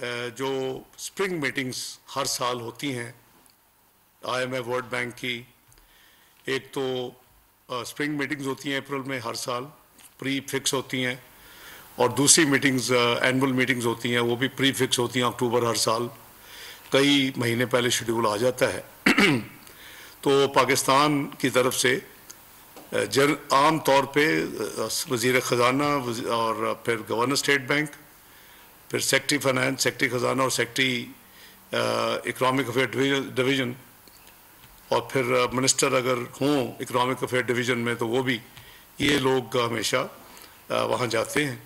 जो spring meetings हर साल होती हैं IMF वर्ल्ड बैंक की, एक तो स्प्रिंग मीटिंग्स होती हैं अप्रैल में हर साल, प्री फिक्स होती हैं, और दूसरी मीटिंग्स एनुअल मीटिंग्स होती हैं, वो भी प्री फिक्स होती हैं अक्टूबर हर साल, कई महीने पहले शेड्यूल आ जाता है। तो पाकिस्तान की तरफ से आम तौर पे वज़ीर ख़जाना और फिर गवर्नर स्टेट बैंक, फिर सेक्रेटरी फाइनेंस, सेक्रेटरी ख़जाना और सेक्रेटरी इकनॉमिक अफेयर डिवीज़न, और फिर मिनिस्टर अगर हों इकनॉमिक अफेयर डिवीज़न में तो वो भी, ये लोग हमेशा वहाँ जाते हैं।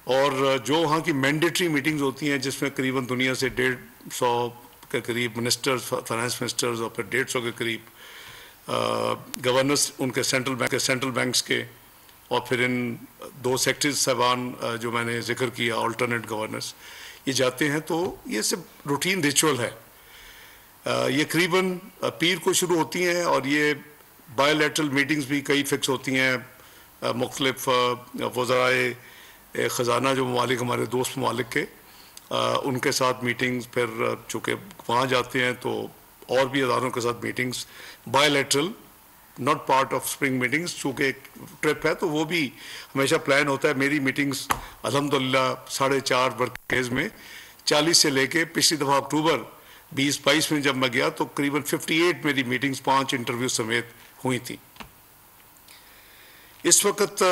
और जो वहाँ की मैंडेटरी मीटिंग्स होती हैं जिसमें करीबन दुनिया से 150 के करीब मिनिस्टर्स, फाइनेंस मिनिस्टर्स, और फिर 150 के करीब गवर्नर्स उनके सेंट्रल बैंक्स के, और फिर इन दो सेक्रेटरीज साहबान जो मैंने जिक्र किया अल्टरनेट गवर्नर्स, ये जाते हैं। तो ये सब रूटीन रिचुअल है। ये करीबन पीर को शुरू होती हैं और ये बायोलैटरल मीटिंग्स भी कई फिक्स होती हैं मुख्तलिफ वज़राए ख़जाना जो ममालिक हमारे दोस्त ममालिक के, उनके साथ मीटिंग्स, फिर चूँकि वहाँ जाते हैं तो और भी अदारों के साथ meetings bilateral, not part of spring meetings, चूँकि एक ट्रिप है तो वो भी हमेशा प्लान होता है। मेरी मीटिंग्स अल्हम्दुलिल्लाह 4.5 वर्केज में 40 से लेके पिछली दफ़ा अक्टूबर 2022 में जब मैं गया तो करीबन 58 मेरी मीटिंग्स 5 इंटरव्यू समेत हुई थी। इस वक्त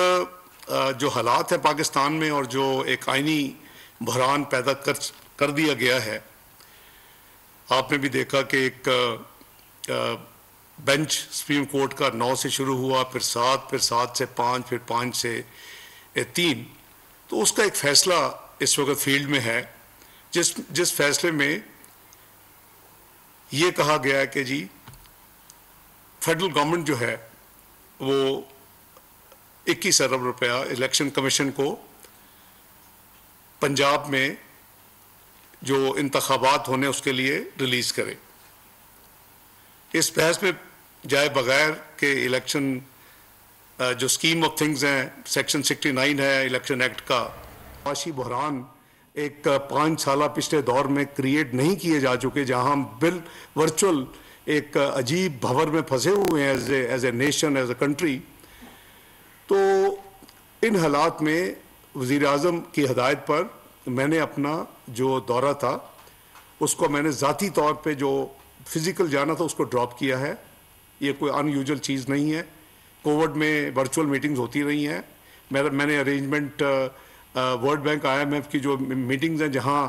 जो हालात हैं पाकिस्तान में और जो एक आइनी बहरान पैदा कर दिया गया है, आपने भी देखा कि एक बेंच सुप्रीम कोर्ट का 9 से शुरू हुआ, फिर 7 से 5, फिर 5 से 3, तो उसका एक फ़ैसला इस वक्त फील्ड में है जिस फैसले में ये कहा गया है कि जी फेडरल गवर्नमेंट जो है वो 21 अरब रुपया इलेक्शन कमीशन को पंजाब में जो इंतखाबात होने उसके लिए रिलीज़ करे। इस बहस में जाए बगैर के इलेक्शन जो स्कीम ऑफ थिंग्स हैं, सेक्शन 69 है इलेक्शन एक्ट का, माशी बहरान एक 5 साल पिछले दौर में क्रिएट नहीं किए जा चुके, जहां हम वर्चुअल एक अजीब भंवर में फंसे हुए हैं as a nation, as a country. तो इन हालात में वज़ीर आज़म की हदायत पर मैंने अपना जो दौरा था उसको मैंने ज़ाती तौर पे जो फिज़िकल जाना था उसको ड्रॉप किया है। ये कोई अनयूजुअल चीज़ नहीं है। कोविड में वर्चुअल मीटिंग्स होती रही हैं। मैंने अरेंजमेंट वर्ल्ड बैंक IMF की जो मीटिंग्स हैं जहां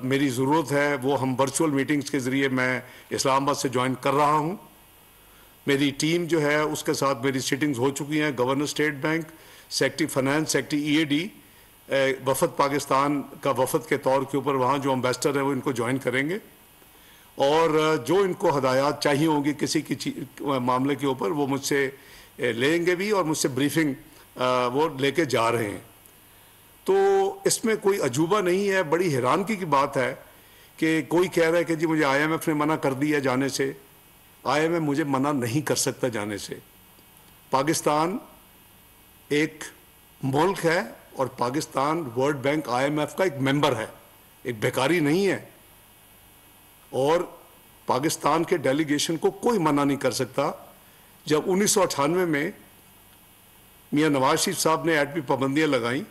मेरी ज़रूरत है वो हम वर्चुअल मीटिंग्स के ज़रिए मैं इस्लामाबाद से ज्वाइन कर रहा हूं। मेरी टीम जो है उसके साथ मेरी सीटिंग्स हो चुकी हैं। Governor State Bank, secretary finance, secretary EAD, वफद पाकिस्तान का वफद के तौर के ऊपर वहाँ जो एम्बेसडर है वो इनको ज्वाइन करेंगे, और जो इनको हदायत चाहिए होंगी किसी की मामले के ऊपर वो मुझसे लेंगे भी, और मुझसे ब्रीफिंग वो लेके जा रहे हैं। तो इसमें कोई अजूबा नहीं है। बड़ी हैरानगी की बात है कि कोई कह रहा है कि जी मुझे IMF ने मना कर दिया जाने से। IMF मुझे मना नहीं कर सकता जाने से। पाकिस्तान एक मुल्क है और पाकिस्तान वर्ल्ड बैंक IMF का एक मेंबर है, एक बेकारी नहीं है, और पाकिस्तान के डेलीगेशन को कोई मना नहीं कर सकता। जब 1998 में मियां नवाज शरीफ साहब ने एटमी पाबंदियां लगाई,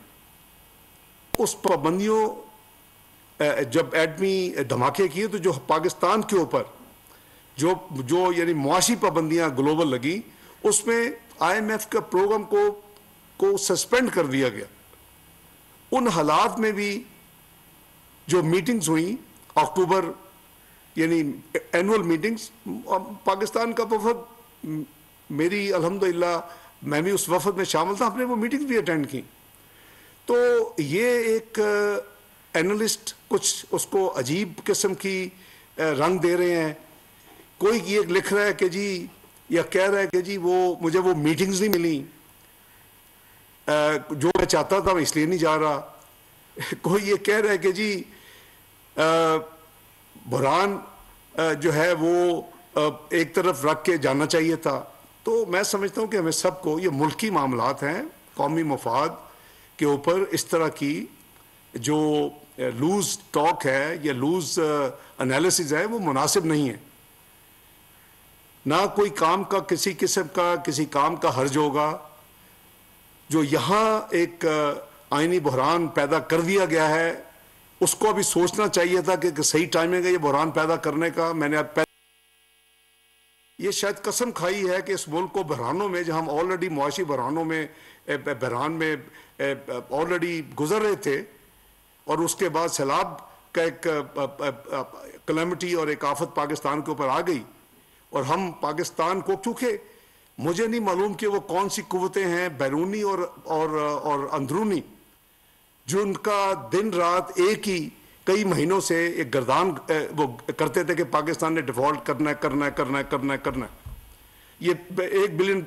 उस पाबंदियों जब एटमी धमाके किए तो जो पाकिस्तान के ऊपर जो यानी मुआशी पाबंदियां ग्लोबल लगी, उसमें IMF का प्रोग्राम को सस्पेंड कर दिया गया। उन हालात में भी जो मीटिंग्स हुई अक्टूबर यानी एनुअल मीटिंग्स, पाकिस्तान का वफद, मेरी अल्हम्दुलिल्लाह मैं भी उस वफद में शामिल था, हमने वो मीटिंग्स भी अटेंड की। तो ये एक एनालिस्ट कुछ उसको अजीब किस्म की रंग दे रहे हैं। कोई ये लिख रहा है कि जी, या कह रहा है कि जी मुझे वो मीटिंग्स नहीं मिली, जो मैं चाहता था मैं इसलिए नहीं जा रहा। कोई ये कह रहा है कि जी बुरहान जो है वो एक तरफ रख के जाना चाहिए था। तो मैं समझता हूँ कि हमें सबको, ये मुल्की मामलात हैं, कौमी मफाद के ऊपर इस तरह की जो लूज टॉक है या लूज एनालिसिस है वो मुनासिब नहीं है। ना कोई काम का किसी किस्म का किसी काम का हर्ज होगा। जो यहाँ एक आईनी बहरान पैदा कर दिया गया है उसको अभी सोचना चाहिए था कि सही टाइमिंग है ये बहरान पैदा करने का। मैंने अब ये शायद कसम खाई है कि इस मुल्क को बहरानों में, जहाँ हम ऑलरेडी मुआशी बहरानों में बहरान में ऑलरेडी गुजर रहे थे और उसके बाद सैलाब का एक कलेमिटी और एक आफत पाकिस्तान के ऊपर आ गई और हम पाकिस्तान को, चूँकि मुझे नहीं मालूम कि वो कौन सी कुव्वतें हैं बैरूनी और अंदरूनी जो उनका दिन रात एक ही कई महीनों से एक गर्दान वो करते थे कि पाकिस्तान ने डिफॉल्ट करना है करना है करना है करना है करना है। ये $1 बिलियन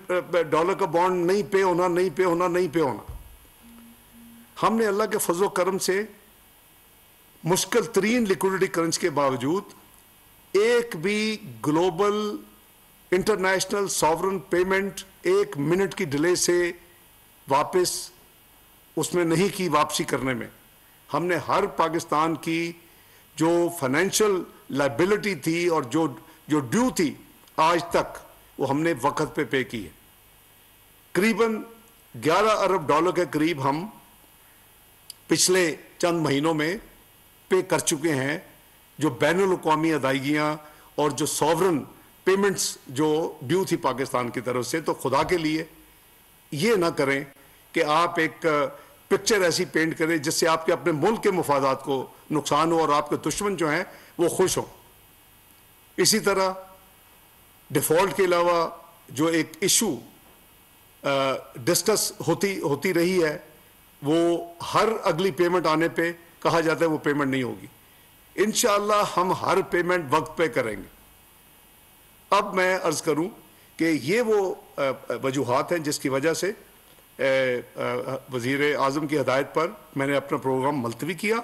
का बॉन्ड नहीं पे होना, नहीं पे होना, नहीं पे होना। हमने अल्लाह के फजल करम से मुश्किल तरीन लिक्विडिटी क्रंच के बावजूद एक भी global international sovereign payment 1 minute की डिले से वापस उसमें नहीं की। वापसी करने में हमने हर पाकिस्तान की जो फाइनेंशियल लायबिलिटी थी और जो ड्यू थी आज तक वो हमने वक्त पे की है। करीबन $11 अरब के करीब हम पिछले चंद महीनों में पे कर चुके हैं, जो बैनुल अक़वामी अदायगियाँ और जो सॉवरन पेमेंट्स जो ड्यू थी पाकिस्तान की तरफ से। तो खुदा के लिए ये ना करें कि आप एक पिक्चर ऐसी पेंट करें जिससे आपके अपने मुल्क के मुफादात को नुकसान हो और आपके दुश्मन जो हैं वो खुश हों। इसी तरह डिफ़ॉल्ट के अलावा जो एक इशू डिस्कस होती रही है वो हर अगली पेमेंट आने पे कहा जाता है वो पेमेंट नहीं होगी। इंशाअल्लाह हम हर पेमेंट वक्त पे करेंगे। अब मैं अर्ज़ करूं कि ये वो वजूहात हैं जिसकी वजह से वज़ीर आज़म की हिदायत पर मैंने अपना प्रोग्राम मुलतवी किया।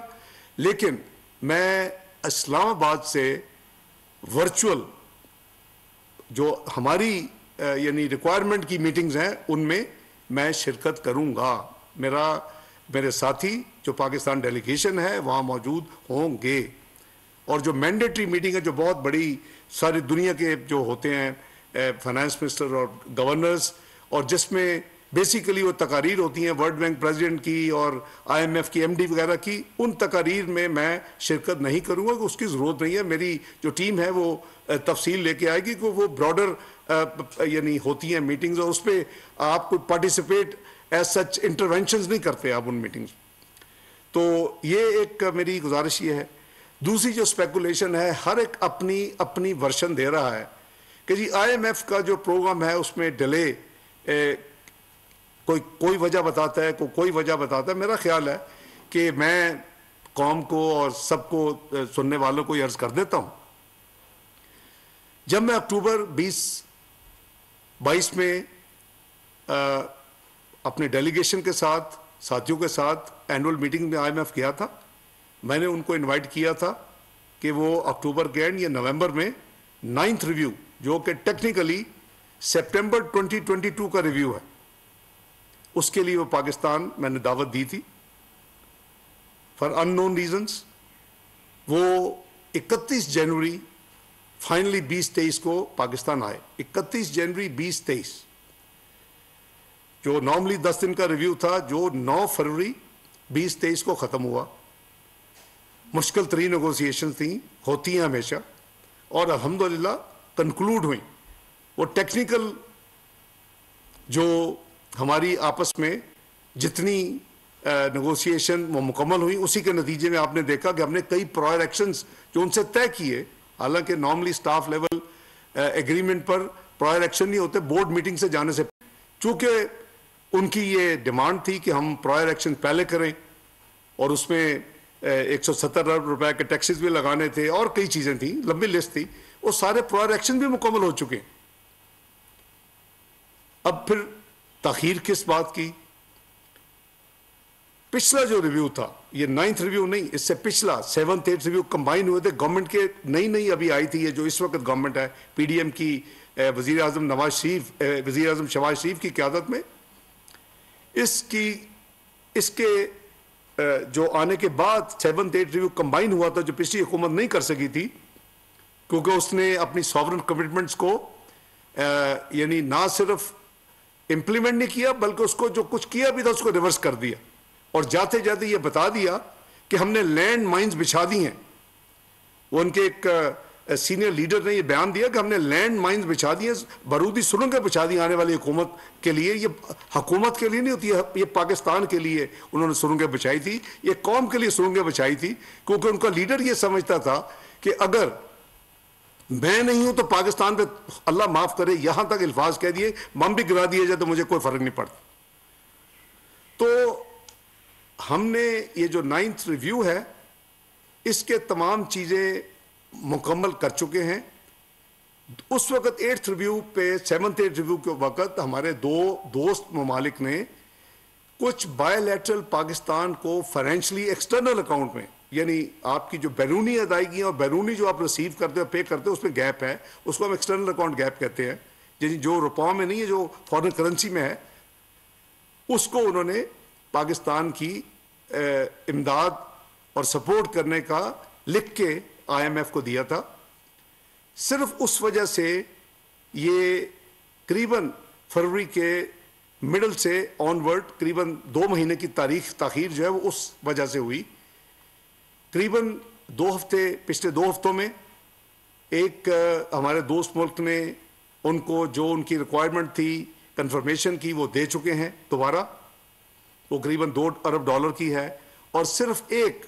लेकिन मैं इस्लामाबाद से वर्चुअल जो हमारी यानी रिक्वायरमेंट की मीटिंग्स हैं उनमें मैं शिरकत करूंगा। मेरे साथी जो पाकिस्तान डेलीगेशन है वहाँ मौजूद होंगे और जो मैंडेटरी मीटिंग है जो बहुत बड़ी सारी दुनिया के जो होते हैं फाइनेंस मिनिस्टर और गवर्नर्स और जिसमें बेसिकली वो तकारीर होती हैं वर्ल्ड बैंक प्रेसिडेंट की और IMF की MD वगैरह की, उन तकारीर में मैं शिरकत नहीं करूँगा। उसकी ज़रूरत नहीं है। मेरी जो टीम है वो तफसील लेके आएगी कि वो ब्रॉडर यानी होती हैं मीटिंग्स और उस पर आप कोई पार्टिसिपेट एज सच इंटरवेंशंस नहीं करते आप उन मीटिंग्स। तो ये एक मेरी गुजारिश ये है। दूसरी जो स्पेकुलेशन है हर एक अपनी अपनी वर्शन दे रहा है कि जी IMF का जो प्रोग्राम है उसमें डिले कोई वजह बताता है, कोई वजह बताता है। मेरा ख्याल है कि मैं कौम को और सबको सुनने वालों को अर्ज कर देता हूं, जब मैं अक्टूबर 2022 में अपने डेलीगेशन के साथ साथियों के साथ एनुअल मीटिंग में IMF गया था, मैंने उनको इनवाइट किया था कि वो अक्टूबर के एंड या नवंबर में 9th रिव्यू जो कि टेक्निकली सितंबर 2022 का रिव्यू है उसके लिए वो पाकिस्तान मैंने दावत दी थी। फॉर अननोन रीजंस वो 31 जनवरी फाइनली 2023 को पाकिस्तान आए। 31 जनवरी 2023 जो नॉर्मली 10 दिन का रिव्यू था जो 9 फरवरी 2023 को ख़त्म हुआ। मुश्किल तरीन नेगोशिएशन थी, होती हैं हमेशा, और अल्हम्दुलिल्लाह कंक्लूड हुई। वो टेक्निकल जो हमारी आपस में जितनी नेगोशिएशन वो मुकम्मल हुई उसी के नतीजे में आपने देखा कि हमने कई प्रायर एक्शंस जो उनसे तय किए, हालांकि नॉर्मली स्टाफ लेवल एग्रीमेंट पर प्रायर एक्शन नहीं होते बोर्ड मीटिंग से जाने से, चूँकि उनकी ये डिमांड थी कि हम प्रायर एक्शन पहले करें और उसमें 170 अरब रुपए के टैक्सेस भी लगाने थे और कई चीज़ें थी, लंबी लिस्ट थी। वो सारे प्रायर एक्शन भी मुकम्मल हो चुके हैं। अब फिर ताखीर किस बात की? पिछला जो रिव्यू था, ये 9th रिव्यू नहीं, इससे पिछला 7th 8th रिव्यू कंबाइन हुए थे। गवर्नमेंट के नई अभी आई थी ये जो इस वक्त गवर्नमेंट है PDM की, वजीर आजम वजीर आजम शहबाज शरीफ की क़यादत में। इसके जो आने के बाद 7th 8th रिव्यू कंबाइन हुआ था, जो पिछली हुकूमत नहीं कर सकी थी, क्योंकि उसने अपनी सॉवरन कमिटमेंट्स को यानी ना सिर्फ इंप्लीमेंट नहीं किया, बल्कि उसको जो कुछ किया भी था उसको रिवर्स कर दिया, और जाते जाते ये बता दिया कि हमने लैंड माइंस बिछा दी हैं। वो उनके एक सीनियर लीडर ने ये बयान दिया कि हमने लैंड माइंस बिछा दी हैं, बारूदी सुरंगें बिछा दी आने वाली हुकूमत के लिए। ये हुकूमत के लिए नहीं होती है, ये पाकिस्तान के लिए उन्होंने सुरंगें बिछाई थी, ये कौम के लिए सुरंगें बिछाई थी, क्योंकि उनका लीडर ये समझता था कि अगर मैं नहीं हूं तो पाकिस्तान पे अल्लाह माफ करे यहां तक अल्फाज कह दिए, बम भी गिरा दिए जाए तो मुझे कोई फर्क नहीं पड़ता। तो हमने ये जो 9th रिव्यू है इसके तमाम चीजें मुकम्मल कर चुके हैं। उस वक्त 8th रिव्यू पे 7th 8th रिव्यू के वक्त हमारे दो दोस्त ममालिक ने कुछ बायलैटरल पाकिस्तान को फाइनेंशियली एक्सटर्नल अकाउंट में, यानी आपकी जो बैरूनी अदायगी और बैरूनी जो आप रिसीव करते हो पे करते हो उसमें गैप है, उसको हम एक्सटर्नल अकाउंट गैप कहते हैं, यानी जो रुपयों में नहीं है, जो फॉरेन करेंसी में है, उसको उन्होंने पाकिस्तान की इमदाद और सपोर्ट करने का लिख के IMF को दिया था। सिर्फ उस वजह से ये करीबन फरवरी के मिडल से ऑनवर्ड करीबन 2 महीने की तारीख ताखीर जो है वो उस वजह से हुई। करीबन 2 हफ्ते, पिछले 2 हफ्तों में एक हमारे दोस्त मुल्क ने उनको जो उनकी रिक्वायरमेंट थी कंफर्मेशन की वो दे चुके हैं दोबारा, वो करीबन $2 अरब की है, और सिर्फ एक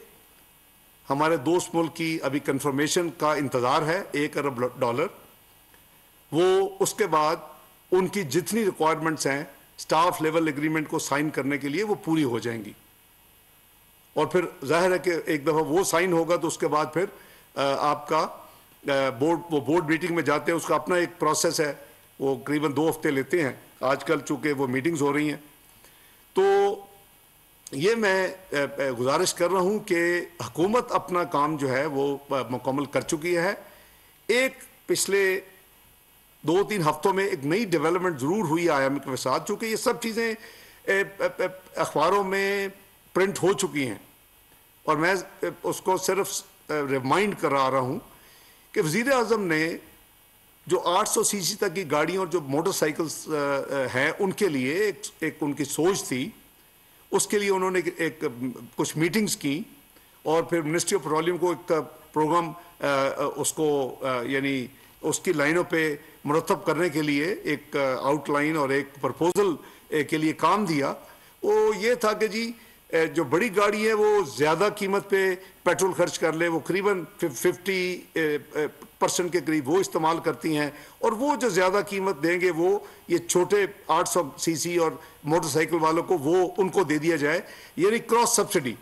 हमारे दोस्त मुल्क की अभी कंफर्मेशन का इंतज़ार है $1 अरब। वो उसके बाद उनकी जितनी रिक्वायरमेंट्स हैं स्टाफ लेवल एग्रीमेंट को साइन करने के लिए वो पूरी हो जाएंगी, और फिर जाहिर है कि एक दफ़ा वो साइन होगा तो उसके बाद फिर आपका बोर्ड मीटिंग में जाते हैं, उसका अपना एक प्रोसेस है, वो करीबन 2 हफ्ते लेते हैं आजकल, चूँकि वो मीटिंग्स हो रही हैं। तो ये मैं गुजारिश कर रहा हूँ कि हुकूमत अपना काम जो है वो मुकम्मल कर चुकी है। एक पिछले 2-3 हफ्तों में एक नई डेवलपमेंट ज़रूर हुई IMF के साथ, चूँकि ये सब चीज़ें अखबारों में प्रिंट हो चुकी हैं, और मैं उसको सिर्फ रिमाइंड करा रहा हूँ कि वज़ीर आज़म ने जो 800 सीसी तक की गाड़ियों और जो मोटरसाइकिल्स हैं उनके लिए एक उनकी सोच थी, उसके लिए उन्होंने एक कुछ मीटिंग्स की, और फिर मिनिस्ट्री ऑफ पेट्रोलियम को एक प्रोग्राम उसको यानी उसकी लाइनों पे मुरतब करने के लिए एक आउटलाइन और एक प्रपोजल के लिए काम दिया। वो ये था कि जी जो बड़ी गाड़ी है वो ज़्यादा कीमत पे पेट्रोल खर्च कर ले, वो करीबन 50% के करीब वो इस्तेमाल करती हैं, और वो जो ज़्यादा कीमत देंगे वो ये छोटे 800 सीसी और मोटरसाइकिल वालों को वो उनको दे दिया जाए, यानी क्रॉस सब्सिडी,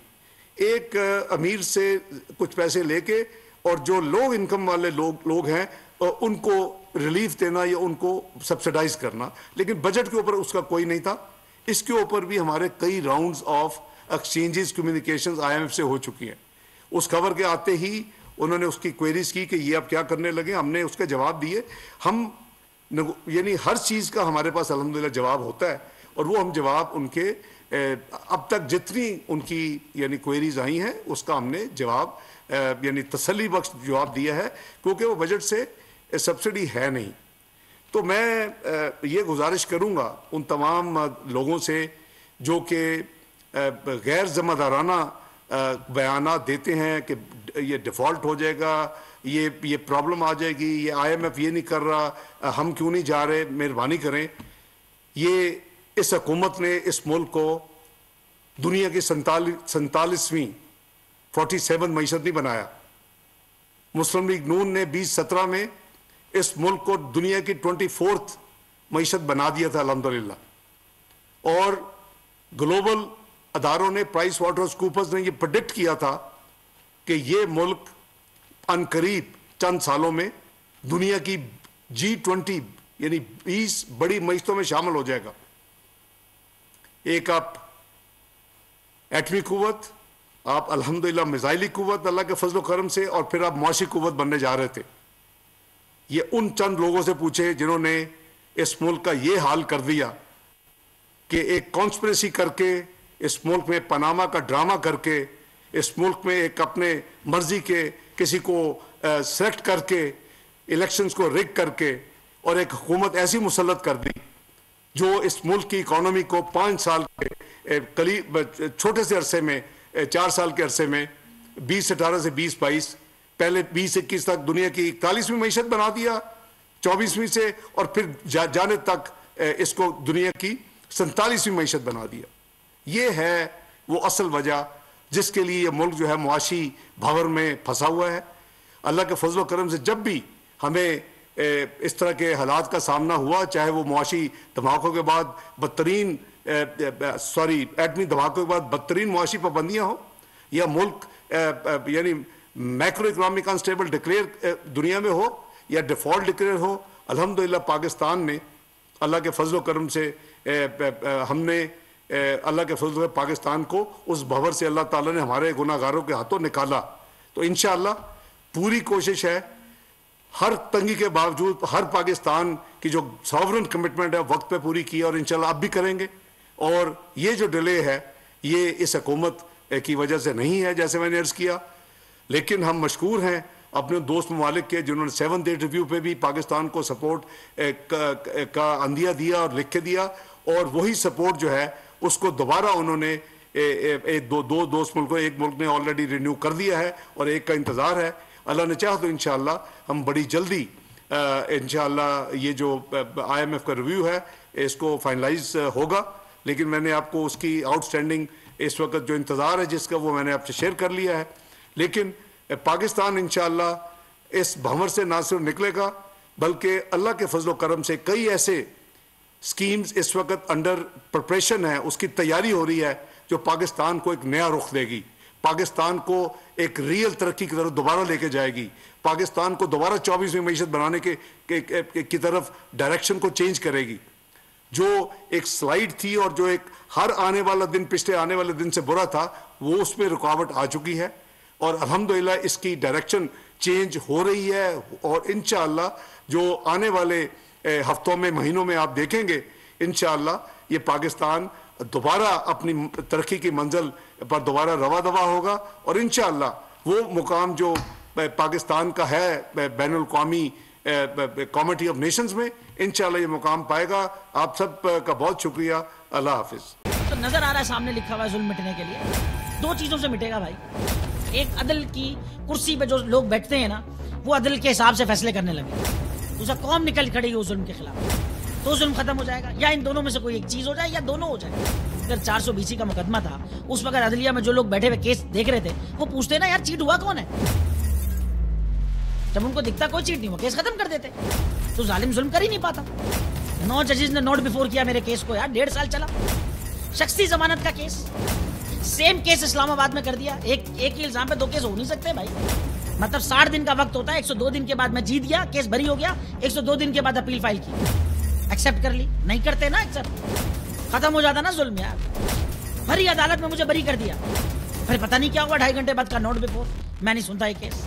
एक अमीर से कुछ पैसे लेके और जो लो इनकम वाले लोग हैं उनको रिलीफ देना या उनको सब्सिडाइज करना। लेकिन बजट के ऊपर उसका कोई नहीं था। इसके ऊपर भी हमारे कई rounds of exchanges communications IMF से हो चुकी हैं। उस खबर के आते ही उन्होंने उसकी क्वेरीज की कि ये आप क्या करने लगे, हमने उसके जवाब दिए। हम यानी हर चीज़ का हमारे पास अल्हम्दुलिल्लाह जवाब होता है, और वो हम जवाब उनके अब तक जितनी उनकी यानी क्वेरीज आई हैं उसका हमने जवाब यानी तसल्ली बख्श जवाब दिया है, क्योंकि वो बजट से सब्सिडी है नहीं। तो मैं ये गुजारिश करूँगा उन तमाम लोगों से जो कि गैर ज़िम्मेदाराना बयानात देते हैं कि ये डिफ़ॉल्ट हो जाएगा, ये प्रॉब्लम आ जाएगी, ये IMF ये नहीं कर रहा, हम क्यों नहीं जा रहे, मेहरबानी करें। ये इस हुकूमत ने इस मुल्क को दुनिया की 47वीं 47 मईशत नहीं बनाया। मुस्लिम लीग नून ने 2017 में इस मुल्क को दुनिया की 24th मईशत बना दिया था अल्हम्दुलिल्लाह, और ग्लोबल अदारों ने प्राइस वाटर्स कूपर्स ने ये प्रेडिक्ट किया था कि ये मुल्क अनकरीब चंद सालों में दुनिया की G20 यानी 20 बड़ी मईशतों में शामिल हो जाएगा। एक आप एटमी कुव्वत, आप अल्हम्दुलिल्लाह मिसाइली कुव्वत अल्लाह के फजल करम से, और फिर आप मुआशी कुव्वत बनने जा रहे थे। ये उन चंद लोगों से पूछे जिन्होंने इस मुल्क का ये हाल कर दिया कि एक कॉन्स्पिरेसी करके इस मुल्क में पनामा का ड्रामा करके इस मुल्क में एक अपने मर्जी के किसी को सेलेक्ट करके इलेक्शंस को रिग करके और एक हुकूमत ऐसी मुसल्लत कर दी जो इस मुल्क की इकोनॉमी को 5 साल के करीब छोटे से अरसे में 4 साल के अरसे में 2018 से 2022 पहले 2021 तक दुनिया की 41वीं मईशत बना दिया, 24वीं से और फिर जाने तक इसको दुनिया की 47वीं मईशत बना दिया। ये है वो असल वजह जिसके लिए ये मुल्क जो है मुआशी भंवर में फंसा हुआ है। अल्लाह के फजल करम से जब भी हमें इस तरह के हालात का सामना हुआ, चाहे वो मुआशी धमाकों के बाद बदतरीन एटमी धमाकों के बाद बदतरीन मुआशी पाबंदियाँ हो या मुल्क यानी मैक्रो इकनॉमिक अनस्टेबल डिक्लेयर दुनिया में हो या डिफॉल्ट डिक्लेयर हो, अल्हम्दुलिल्लाह पाकिस्तान ने अल्लाह के फजल करम से हमने अल्लाह के फजल से पाकिस्तान को उस भंवर से अल्लाह ताला ने हमारे गुनाहगारों के हाथों निकाला। तो इंशाअल्लाह पूरी कोशिश है हर तंगी के बावजूद हर पाकिस्तान की जो सॉवरन कमिटमेंट है वक्त पे पूरी की और इंशाल्लाह अब भी करेंगे। और ये जो डिले है ये इस हुकूमत की वजह से नहीं है जैसे मैंने अर्ज़ किया, लेकिन हम मशकूर हैं अपने दोस्त ममालिक के जिन्होंने 7th डेट रिव्यू पे भी पाकिस्तान को सपोर्ट का अंदिया दिया और लिख के दिया और वही सपोर्ट जो है उसको दोबारा उन्होंने दो दोस्त मुल्कों एक मुल्क ने ऑलरेडी रिन्यू कर दिया है और एक का इंतज़ार है। अल्लाह ने चाहा तो इंशाअल्लाह हम बड़ी जल्दी इंशाअल्लाह ये जो IMF का रिव्यू है इसको फाइनलाइज होगा, लेकिन मैंने आपको उसकी आउटस्टैंडिंग इस वक्त जो इंतज़ार है जिसका वो मैंने आपसे शेयर कर लिया है। लेकिन पाकिस्तान इंशाअल्लाह इस भंवर से ना सिर्फ निकलेगा बल्कि अल्लाह के फजल करम से कई ऐसे स्कीम्स इस वक्त अंडर प्रिपरेशन है, उसकी तैयारी हो रही है जो पाकिस्तान को एक नया रुख देगी, पाकिस्तान को एक रियल तरक्की की तरफ दोबारा लेके जाएगी, पाकिस्तान को दोबारा 24वीं मईशत बनाने की तरफ डायरेक्शन को चेंज करेगी। जो एक स्लाइड थी और जो एक हर आने वाला दिन पिछले आने वाले दिन से बुरा था वो उसमें रुकावट आ चुकी है और अल्हम्दुलिल्लाह इसकी डायरेक्शन चेंज हो रही है और इंशाअल्लाह जो आने वाले हफ्तों में महीनों में आप देखेंगे इंशाअल्लाह ये पाकिस्तान दोबारा अपनी तरक्की की मंजिल पर दोबारा रवा दवा होगा और इंशाअल्लाह वो मुकाम जो पाकिस्तान का है बैनुल क़ौमी कमिटी ऑफ नेशंस में इंशाअल्लाह ये मुकाम पाएगा। आप सब का बहुत शुक्रिया। अल्लाह हाफिज। तो नजर आ रहा है सामने लिखा हुआ है जुल्म मिटने के लिए 2 चीजों से मिटेगा भाई। एक अदल की कुर्सी पे जो लोग बैठते हैं ना वो अदल के हिसाब से फैसले करने लगे, दूसरा कौम निकल खड़ी हो जुल्म के खिलाफ तो जुल्म खत्म हो जाएगा, या इन दोनों में से कोई एक चीज हो जाए या दोनों हो जाए। अगर 420 का मुकदमा था उस वक्त अदलिया में जो लोग बैठे हुए केस देख रहे थे वो पूछते ना यार चीट हुआ कौन है, जब उनको दिखता कोई चीट नहीं हुआ केस खत्म कर देते। तो जालिम जुल्म कर ही नहीं पाता। 9 जजेस ने नोट बिफोर किया मेरे केस को यार, 1.5 साल चला। शख्सी जमानत का केस, सेम केस इस्लामाबाद में कर दिया। एक ही इल्जाम पे 2 केस हो नहीं सकते भाई। मतलब 60 दिन का वक्त होता है, 102 दिन के बाद मैं जीत गया, केस बरी हो गया, 102 दिन के बाद अपील फाइल की, एक्सेप्ट कर ली। नहीं करते ना एक्सेप्ट, खत्म हो जाता ना जुल्म यार। भरी अदालत में मुझे बरी कर दिया, फिर पता नहीं क्या हुआ 2.5 घंटे बाद का नोट बिफोर, मैं नहीं सुनता ये केस,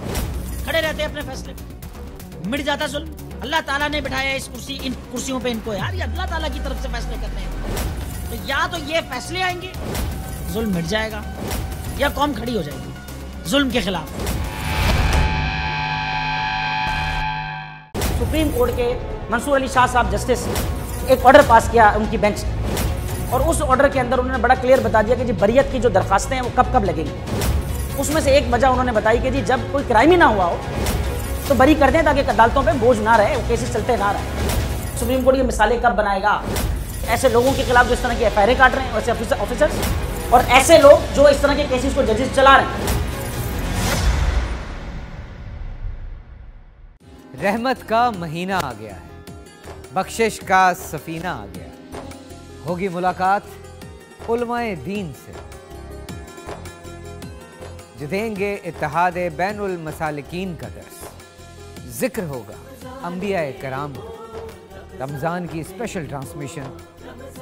खड़े रहते अपने फैसले पे, मिट जाता जुल्म। अल्लाह ताला ने बिठाया इस कुर्सी इन कुर्सियों पे इनको यार, ये अल्लाह ताला की तरफ से फैसले करते हैं। तो या तो ये फैसले आएंगे जुल्म मिट जाएगा या कौम खड़ी हो जाएगी जुल्म के खिलाफ। सुप्रीम कोर्ट के मंसूर अली शाह साहब जस्टिस एक ऑर्डर पास किया उनकी बेंच ने और उस ऑर्डर के अंदर उन्होंने बड़ा क्लियर बता दिया कि जी बरियत की जो दरखास्तें हैं वो कब कब लगेंगी। उसमें से एक वजह उन्होंने बताई कि जी जब कोई क्राइम ही ना हुआ हो तो बरी कर दें ताकि अदालतों पे बोझ ना रहे, वो केसेस चलते ना रहे। सुप्रीम कोर्ट की मिसालें कब बनाएगा ऐसे लोगों के खिलाफ जो इस तरह की FIR काट रहे हैं, वैसे ऑफिसर्स और ऐसे लोग जो इस तरह के केसेस को जजेस चला रहे हैं। रहमत का महीना आ गया है, बख्शिश का सफीना आ गया, होगी मुलाकात उलमाए दीन से जो देंगे इत्तेहाद बैनुल मसालिकीन का दर्स, जिक्र होगा अंबिया कराम का। रमज़ान की स्पेशल ट्रांसमिशन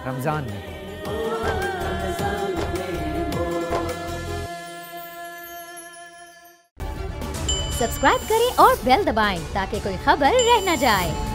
रमज़ान में। सब्सक्राइब करें और बेल दबाएं ताकि कोई खबर रह न जाए।